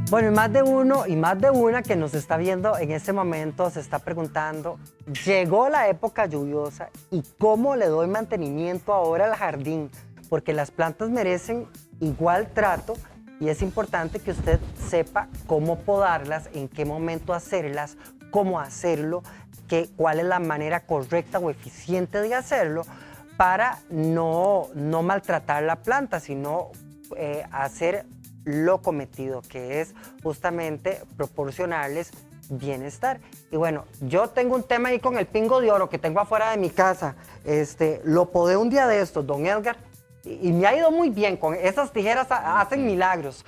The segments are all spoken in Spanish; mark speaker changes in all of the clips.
Speaker 1: Bueno, y más de uno y más de una que nos está viendo en este momento se está preguntando, llegó la época lluviosa y ¿cómo le doy mantenimiento ahora al jardín? Porque las plantas merecen igual trato y es importante que usted sepa cómo podarlas, en qué momento hacerlas, cómo hacerlo, cuál es la manera correcta o eficiente de hacerlo para no maltratar la planta, sino hacer lo cometido, que es justamente proporcionarles bienestar. Y bueno, yo tengo un tema ahí con el pingo de oro que tengo afuera de mi casa. Lo podé un día de estos, don Edgar, y me ha ido muy bien. Con esas tijeras hacen milagros.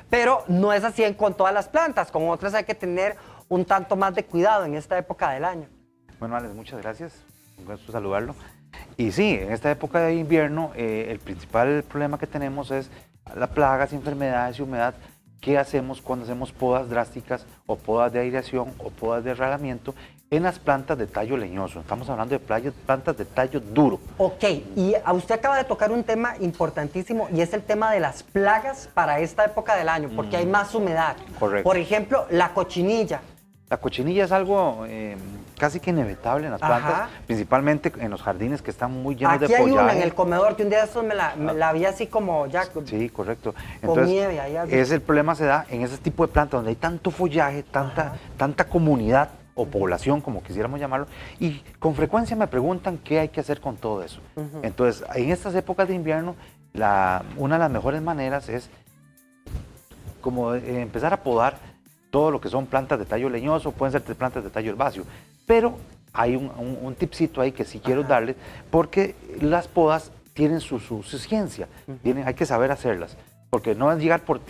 Speaker 1: Pero no es así con todas las plantas. Con otras hay que tener un tanto más de cuidado en esta época del año.
Speaker 2: Bueno, Alex, muchas gracias. Un gusto saludarlo. Y sí, en esta época de invierno, el principal problema que tenemos es las plagas, enfermedades y humedad. ¿Qué hacemos cuando hacemos podas drásticas o podas de aireación o podas de arrelamiento en las plantas de tallo leñoso? Estamos hablando de plantas de tallo duro.
Speaker 1: Ok, y usted acaba de tocar un tema importantísimo y es el tema de las plagas para esta época del año, porque hay más humedad.
Speaker 2: Correcto.
Speaker 1: Por ejemplo, la cochinilla.
Speaker 2: La cochinilla es algo casi que inevitable en las plantas, principalmente en los jardines que están muy llenos de follaje.
Speaker 1: Aquí hay una en el comedor que un día de estos me la vi así como ya.
Speaker 2: Sí, correcto.
Speaker 1: Con
Speaker 2: Entonces,
Speaker 1: nieve.
Speaker 2: el problema se da en ese tipo de plantas donde hay tanto follaje, tanta comunidad o población, como quisiéramos llamarlo, y con frecuencia me preguntan qué hay que hacer con todo eso. Entonces, en estas épocas de invierno, una de las mejores maneras es como empezar a podar todo lo que son plantas de tallo leñoso, pueden ser plantas de tallo herbáceo, pero hay un tipcito ahí que sí quiero darles, porque las podas tienen su ciencia, hay que saber hacerlas, porque no es llegar por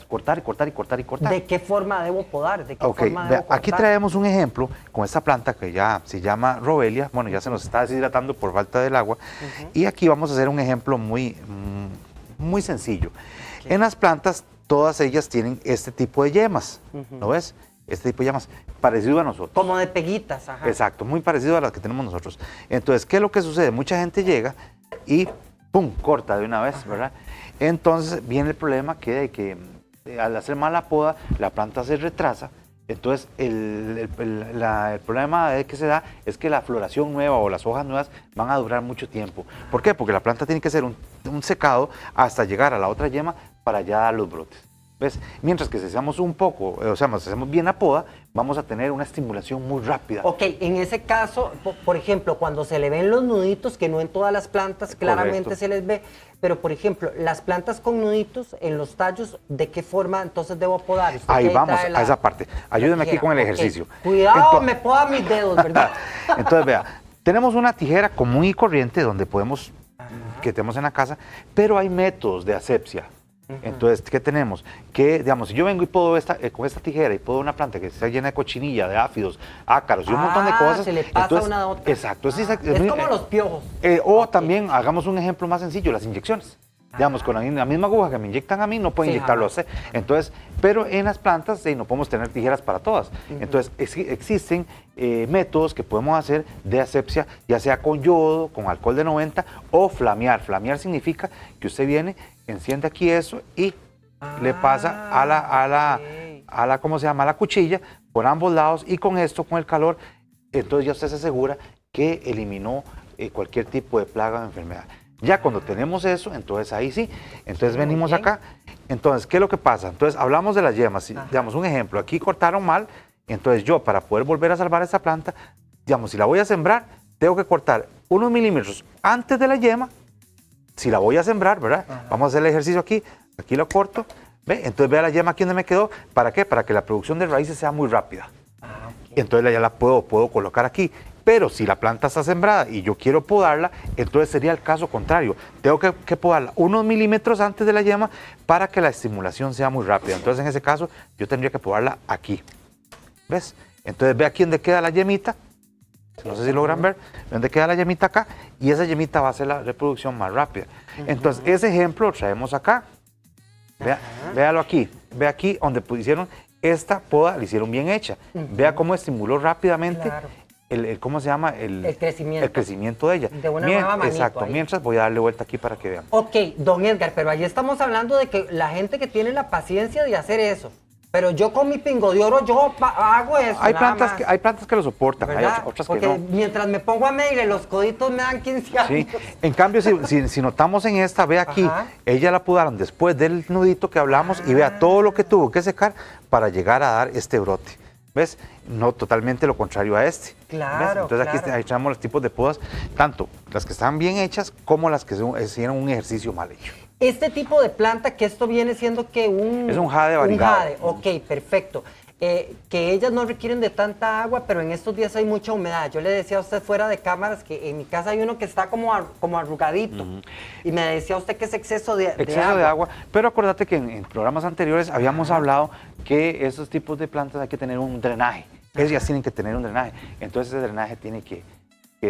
Speaker 2: cortar y cortar y cortar y cortar.
Speaker 1: ¿De qué forma debo podar? ¿De qué forma debo cortar?
Speaker 2: Aquí traemos un ejemplo con esta planta que ya se llama Robelia, bueno, ya se nos está deshidratando por falta del agua, y aquí vamos a hacer un ejemplo muy sencillo. En las plantas, todas ellas tienen este tipo de yemas, ¿lo ves? Este tipo de yemas, parecido a nosotros.
Speaker 1: Como de peguitas, ajá.
Speaker 2: Exacto, muy parecido a las que tenemos nosotros. Entonces, ¿qué es lo que sucede? Mucha gente llega y ¡pum!, corta de una vez, ¿verdad? Entonces, viene el problema que al hacer mala poda, la planta se retrasa. Entonces, el problema que se da es que la floración nueva o las hojas nuevas van a durar mucho tiempo. ¿Por qué? Porque la planta tiene que hacer un secado hasta llegar a la otra yema para ya dar los brotes. ¿Ves? Mientras que si hacemos un poco, o sea, si hacemos bien la poda, vamos a tener una estimulación muy rápida.
Speaker 1: Ok, en ese caso, por ejemplo, cuando se le ven los nuditos, que no en todas las plantas claramente se les ve, pero por ejemplo, las plantas con nuditos en los tallos, ¿de qué forma entonces debo podar?
Speaker 2: Ahí vamos, a esa parte. Ayúdeme aquí con el ejercicio.
Speaker 1: Cuidado, me poda mis dedos, ¿verdad?
Speaker 2: Entonces, vea, tenemos una tijera común y corriente donde podemos, que tenemos en la casa, pero hay métodos de asepsia. Entonces, ¿qué tenemos? Que, digamos, si yo vengo y puedo con esta tijera y puedo una planta que está llena de cochinilla, de áfidos, ácaros y un montón de cosas.
Speaker 1: Se le pasa
Speaker 2: entonces,
Speaker 1: una a otra.
Speaker 2: Exacto.
Speaker 1: Es como los piojos.
Speaker 2: O también, hagamos un ejemplo más sencillo, las inyecciones. Digamos, con la misma aguja que me inyectan a mí, no puedo inyectarlo a usted. Entonces, pero en las plantas no podemos tener tijeras para todas. Entonces, existen métodos que podemos hacer de asepsia, ya sea con yodo, con alcohol de 90 o flamear. Flamear significa que usted viene, enciende aquí eso y le pasa a la ¿cómo se llama? A la cuchilla por ambos lados, y con esto, con el calor, entonces ya usted se asegura que eliminó cualquier tipo de plaga o enfermedad. Ya cuando tenemos eso, entonces ahí sí, entonces venimos acá. Entonces, ¿qué es lo que pasa? Entonces, hablamos de las yemas. Digamos, un ejemplo, aquí cortaron mal, entonces yo, para poder volver a salvar esta planta, digamos, si la voy a sembrar, tengo que cortar unos milímetros antes de la yema. Si la voy a sembrar, ¿verdad? Vamos a hacer el ejercicio aquí lo corto, ¿ve? Entonces vea la yema aquí donde me quedó. ¿Para qué? Para que la producción de raíces sea muy rápida. Entonces ya la puedo colocar aquí. Pero si la planta está sembrada y yo quiero podarla, entonces sería el caso contrario. Tengo que podarla unos milímetros antes de la yema para que la estimulación sea muy rápida. Entonces en ese caso yo tendría que podarla aquí. ¿Ves? Entonces ve aquí donde queda la yemita. No sé si logran ver dónde queda la yemita acá, y esa yemita va a hacer la reproducción más rápida. Entonces ese ejemplo lo traemos acá. Véalo aquí. Ve aquí donde hicieron esta poda, la hicieron bien hecha. Vea cómo estimuló rápidamente ¿cómo se llama?
Speaker 1: El crecimiento.
Speaker 2: El crecimiento de ella.
Speaker 1: De una nueva manito
Speaker 2: exacto,
Speaker 1: ahí.
Speaker 2: mientras voy a darle vuelta aquí para que vean.
Speaker 1: Ok, don Edgar, pero ahí estamos hablando de que la gente que tiene la paciencia de hacer eso. Pero yo con mi pingo de oro, yo hago eso.
Speaker 2: Hay plantas que lo soportan,
Speaker 1: ¿verdad?
Speaker 2: hay otras
Speaker 1: porque
Speaker 2: que no.
Speaker 1: mientras me pongo a medirle, los coditos me dan 15 años.
Speaker 2: Sí. En cambio, si notamos en esta, ve aquí,
Speaker 1: Ajá.
Speaker 2: ella la podaron después del nudito que hablamos y vea todo lo que tuvo que secar para llegar a dar este brote. ¿Ves? No totalmente lo contrario a este.
Speaker 1: Claro.
Speaker 2: ¿Ves? Entonces
Speaker 1: claro.
Speaker 2: aquí echamos los tipos de podas, tanto las que están bien hechas como las que hicieron un ejercicio mal hecho.
Speaker 1: Este tipo de planta, que esto viene siendo que
Speaker 2: Es un jade variegado.
Speaker 1: Un jade, ok, perfecto. Que ellas no requieren de tanta agua, pero en estos días hay mucha humedad. Yo le decía a usted fuera de cámaras que en mi casa hay uno que está como arrugadito. Y me decía usted que es exceso de agua.
Speaker 2: Pero acuérdate que en programas anteriores habíamos hablado que esos tipos de plantas hay que tener un drenaje. Ellas tienen que tener un drenaje. Entonces ese drenaje tiene que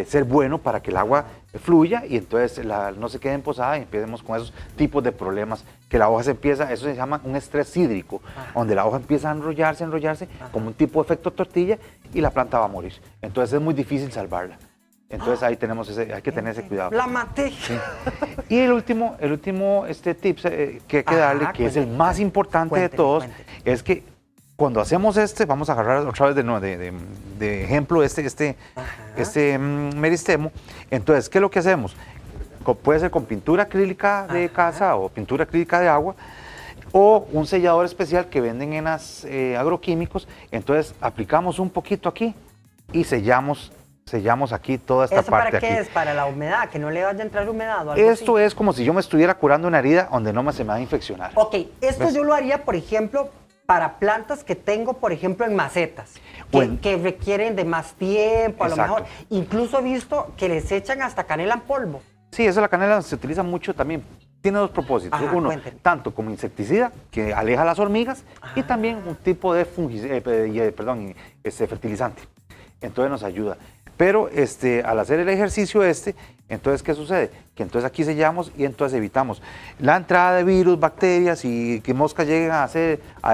Speaker 2: ser bueno para que el agua fluya y entonces no se quede posada y empecemos con esos tipos de problemas, que la hoja eso se llama un estrés hídrico, donde la hoja empieza a enrollarse, como un tipo de efecto tortilla y la planta va a morir. Entonces es muy difícil salvarla. Entonces ahí hay que tener ese cuidado.
Speaker 1: La maté.
Speaker 2: Sí. Y el último tips que hay que darle, que es el más importante de todos, es que cuando hacemos vamos a agarrar otra vez de ejemplo este meristemo. Entonces, ¿qué es lo que hacemos? Puede ser con pintura acrílica de casa o pintura acrílica de agua, o un sellador especial que venden en las agroquímicos. Entonces, aplicamos un poquito aquí y sellamos aquí toda esta parte.
Speaker 1: ¿Eso para qué es? Para la humedad, que no le vaya a entrar humedad o algo
Speaker 2: Esto
Speaker 1: así.
Speaker 2: es como si yo me estuviera curando una herida donde no se me va a infeccionar.
Speaker 1: Ok, esto
Speaker 2: ¿ves?
Speaker 1: yo lo haría, por ejemplo, para plantas que tengo, por ejemplo, en macetas, que requieren de más tiempo, a lo mejor. Incluso he visto que les echan hasta canela en polvo.
Speaker 2: Sí, eso la canela se utiliza mucho también. Tiene dos propósitos.
Speaker 1: Ajá,
Speaker 2: uno,
Speaker 1: cuénteme.
Speaker 2: tanto como insecticida, que aleja las hormigas, y también un tipo de fertilizante. Entonces nos ayuda. Pero al hacer el ejercicio entonces, ¿qué sucede? Que entonces aquí sellamos y entonces evitamos la entrada de virus, bacterias y que moscas lleguen a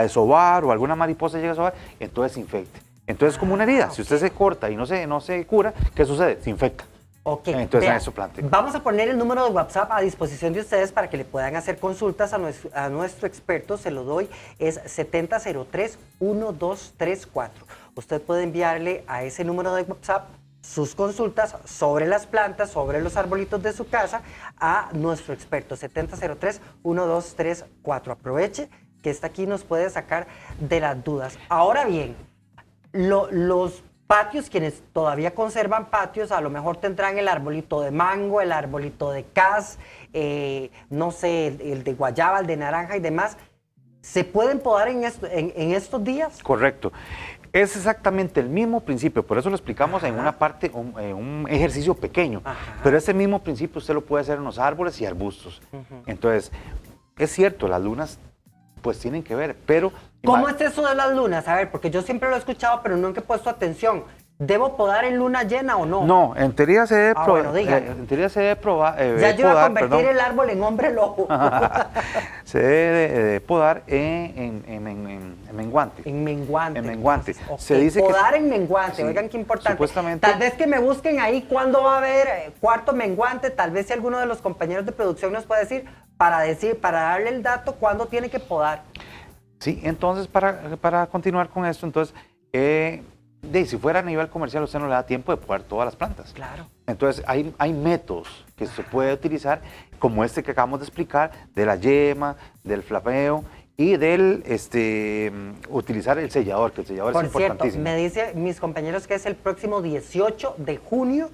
Speaker 2: desovar o alguna mariposa llegue a desovar, entonces se infecte. Entonces es como una herida. Si usted se corta y no se cura, ¿qué sucede? Se infecta.
Speaker 1: Ok,
Speaker 2: entonces
Speaker 1: vea,
Speaker 2: en eso plante.
Speaker 1: vamos a poner el número de WhatsApp a disposición de ustedes para que le puedan hacer consultas a nuestro experto. Se lo doy, es 7003-1234. Usted puede enviarle a ese número de WhatsApp sus consultas sobre las plantas, sobre los arbolitos de su casa, a nuestro experto, 7003-1234. Aproveche que está aquí, nos puede sacar de las dudas. Ahora bien, los patios, quienes todavía conservan patios, a lo mejor tendrán el arbolito de mango, el arbolito de cas, no sé, el de guayaba, el de naranja y demás. ¿Se pueden podar en estos días?
Speaker 2: Correcto. Es exactamente el mismo principio, por eso lo explicamos en una parte, un ejercicio pequeño. Pero ese mismo principio usted lo puede hacer en los árboles y arbustos. Entonces, es cierto, las lunas pues tienen que ver, pero...
Speaker 1: ¿Cómo es eso de las lunas? A ver, porque yo siempre lo he escuchado, pero nunca he puesto atención. ¿Debo podar en luna llena o no?
Speaker 2: No, en teoría se debe
Speaker 1: bueno,
Speaker 2: en teoría se debe probar.
Speaker 1: Ya yo iba a convertir el árbol en hombre lobo.
Speaker 2: Se debe de podar en menguante.
Speaker 1: En menguante.
Speaker 2: En menguante.
Speaker 1: Entonces, okay.
Speaker 2: Se dice
Speaker 1: podar
Speaker 2: que,
Speaker 1: en menguante,
Speaker 2: sí,
Speaker 1: oigan qué importante.
Speaker 2: Supuestamente.
Speaker 1: Tal vez que me busquen ahí cuándo va a haber cuarto menguante, tal vez si alguno de los compañeros de producción nos puede decir, para darle el dato cuándo tiene que podar.
Speaker 2: Sí, entonces para continuar con esto, entonces, si fuera a nivel comercial, usted no le da tiempo de podar todas las plantas.
Speaker 1: Claro.
Speaker 2: Entonces, hay métodos que se puede utilizar, como este que acabamos de explicar, de la yema, del flapeo y del utilizar el sellador, que el sellador es importantísimo.
Speaker 1: Por cierto, me dicen mis compañeros que es el próximo 18 de junio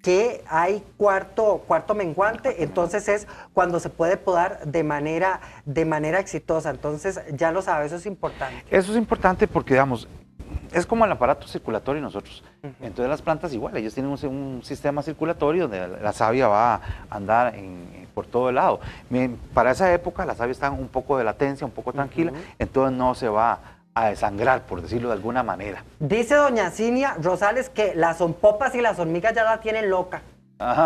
Speaker 1: que hay cuarto menguante, entonces es cuando se puede podar de manera exitosa. Entonces, ya lo sabe, eso es importante.
Speaker 2: Eso es importante porque, digamos, es como el aparato circulatorio nosotros. Entonces las plantas igual, ellos tienen un sistema circulatorio donde la savia va a andar por todo el lado. Para esa época la savia está un poco de latencia, un poco tranquila, entonces no se va a desangrar, por decirlo de alguna manera.
Speaker 1: Dice doña Cinia Rosales que las zompopas y las hormigas ya la tienen loca.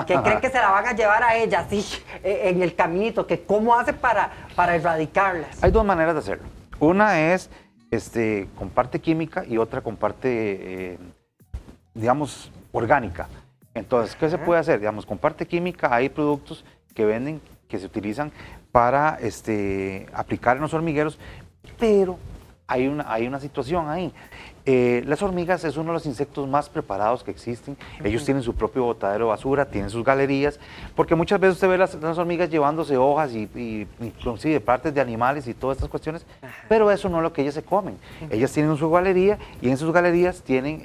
Speaker 1: Que creen que se la van a llevar a ella, sí, en el caminito, que cómo hace para erradicarlas.
Speaker 2: Hay dos maneras de hacerlo. Una es con parte química y otra con parte digamos, orgánica. Entonces, ¿qué se puede hacer? Digamos, con parte química hay productos que venden, que se utilizan para aplicar en los hormigueros, pero hay una situación ahí. Las hormigas es uno de los insectos más preparados que existen. Ellos tienen su propio botadero de basura, tienen sus galerías, porque muchas veces usted ve las hormigas llevándose hojas y inclusive partes de animales y todas estas cuestiones, pero eso no es lo que ellas se comen. Ellas tienen su galería y en sus galerías tienen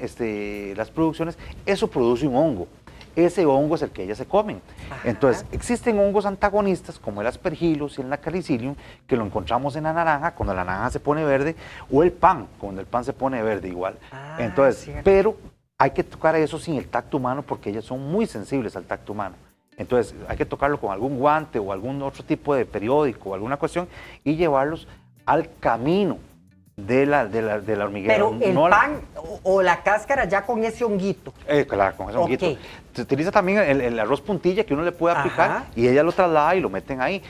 Speaker 2: las producciones. Eso produce un hongo. Ese hongo es el que ellas se comen. Entonces, existen hongos antagonistas como el aspergillus y el Lacticillium, que lo encontramos en la naranja, cuando la naranja se pone verde, o el pan, cuando el pan se pone verde igual. Entonces, cierto. Pero hay que tocar eso sin el tacto humano porque ellas son muy sensibles al tacto humano. Entonces, hay que tocarlo con algún guante o algún otro tipo de periódico o alguna cuestión y llevarlos al camino de la hormiguera.
Speaker 1: Pero el pan o la cáscara ya con ese honguito.
Speaker 2: Claro, con ese honguito. Se utiliza también el arroz puntilla que uno le puede aplicar y ella lo traslada y lo meten ahí.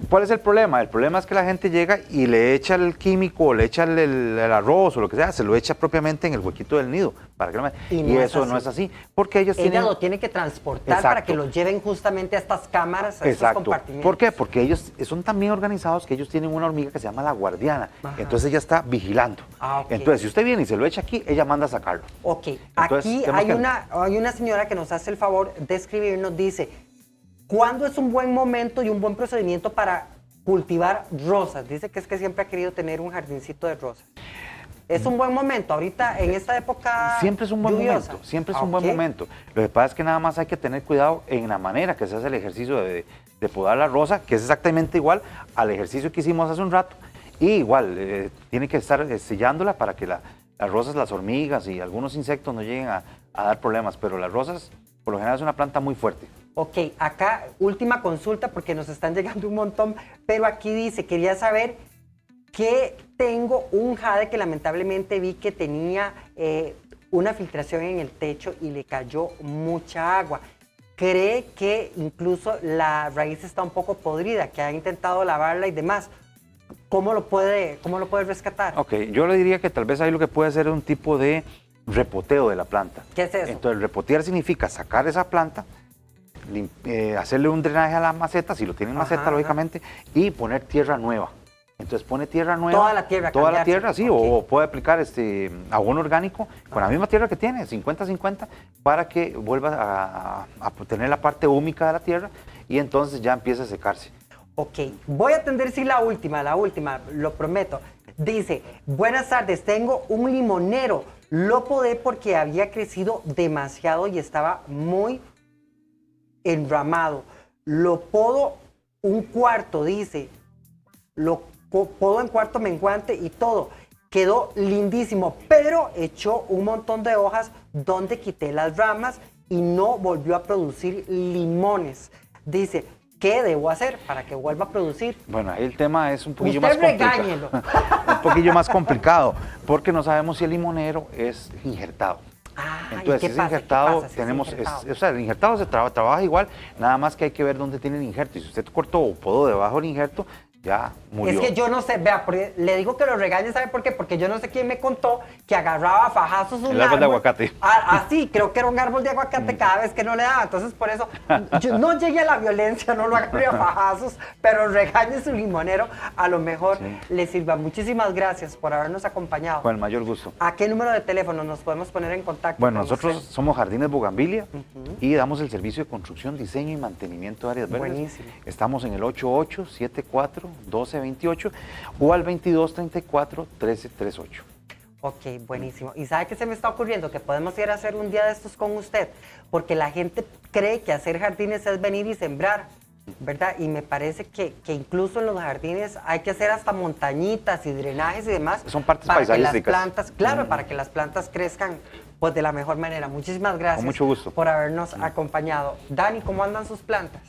Speaker 2: ¿Cuál es el problema? El problema es que la gente llega y le echa el químico, o le echa el arroz o lo que sea, se lo echa propiamente en el huequito del nido. Para que no y eso no es así, porque ellas
Speaker 1: Ella lo tiene que transportar para que lo lleven justamente a estas cámaras, a estos compartimentos.
Speaker 2: ¿Por qué? Porque ellos son tan bien organizados que ellos tienen una hormiga que se llama la guardiana. Entonces ella está vigilando. Entonces, si usted viene y se lo echa aquí, ella manda a sacarlo.
Speaker 1: Entonces, aquí hay una señora que nos hace el favor de escribirnos, dice, ¿cuándo es un buen momento y un buen procedimiento para cultivar rosas? Dice que es que siempre ha querido tener un jardincito de rosas. ¿Es un buen momento ahorita, en esta época
Speaker 2: Siempre es un buen
Speaker 1: lluviosa?
Speaker 2: momento, siempre es un buen momento. Lo que pasa es que nada más hay que tener cuidado en la manera que se hace el ejercicio de podar la rosa, que es exactamente igual al ejercicio que hicimos hace un rato. Y igual, tiene que estar sellándola para que las rosas, las hormigas y algunos insectos no lleguen a dar problemas. Pero las rosas, por lo general, es una planta muy fuerte.
Speaker 1: Acá última consulta porque nos están llegando un montón, pero aquí dice, quería saber que tengo un jade que lamentablemente vi que tenía una filtración en el techo y le cayó mucha agua. Cree que incluso la raíz está un poco podrida, que ha intentado lavarla y demás. ¿Cómo lo puede rescatar?
Speaker 2: Yo le diría que tal vez ahí lo que puede hacer es un tipo de repoteo de la planta.
Speaker 1: ¿Qué es eso?
Speaker 2: Entonces, repotear significa sacar esa planta, hacerle un drenaje a la maceta, si lo tienen maceta, lógicamente, y poner tierra nueva. Entonces pone tierra nueva. Toda la tierra, sí, o puede aplicar abono orgánico con la misma tierra que tiene, 50-50, para que vuelva a tener la parte húmica de la tierra y entonces ya empieza a secarse.
Speaker 1: Voy a atender la última, lo prometo. Dice, buenas tardes, tengo un limonero, lo podé porque había crecido demasiado y estaba muy enramado. Lo podo un cuarto, dice, lo podo en cuarto menguante y todo. Quedó lindísimo, pero echó un montón de hojas donde quité las ramas y no volvió a producir limones. Dice, ¿qué debo hacer para que vuelva a producir?
Speaker 2: Bueno, ahí el tema es un poquillo más complicado. Un poquillo más complicado, porque no sabemos si el limonero es injertado. Entonces, si es injertado, el injertado se trabaja igual, nada más que hay que ver dónde tiene el injerto. Y si usted cortó o podó debajo del injerto, ya murió.
Speaker 1: Es que yo no sé, vea, le digo que lo regañe, ¿sabe por qué? Porque yo no sé quién me contó que agarraba a fajazos un
Speaker 2: árbol de aguacate.
Speaker 1: Sí, creo que era un árbol de aguacate cada vez que no le daba. Entonces, por eso, yo no llegué a la violencia, no lo agarré a fajazos, pero regañe su limonero, a lo mejor le sirva. Muchísimas gracias por habernos acompañado.
Speaker 2: Con el mayor gusto.
Speaker 1: ¿A qué número de teléfono nos podemos poner en contacto?
Speaker 2: Bueno, nosotros somos Jardines Bugambilia y damos el servicio de construcción, diseño y mantenimiento de áreas verdes.
Speaker 1: Buenísimo.
Speaker 2: Estamos en el 8874-1228 o al 2234-1338.
Speaker 1: Buenísimo. ¿Y sabe qué se me está ocurriendo? Que podemos ir a hacer un día de estos con usted, porque la gente cree que hacer jardines es venir y sembrar, ¿verdad? Y me parece que incluso en los jardines hay que hacer hasta montañitas y drenajes y demás.
Speaker 2: Son partes
Speaker 1: para
Speaker 2: paisajísticas.
Speaker 1: Que las plantas, claro, para que las plantas crezcan pues de la mejor manera. Muchísimas gracias.
Speaker 2: Con mucho gusto.
Speaker 1: Por habernos acompañado. Dani, ¿cómo andan sus plantas?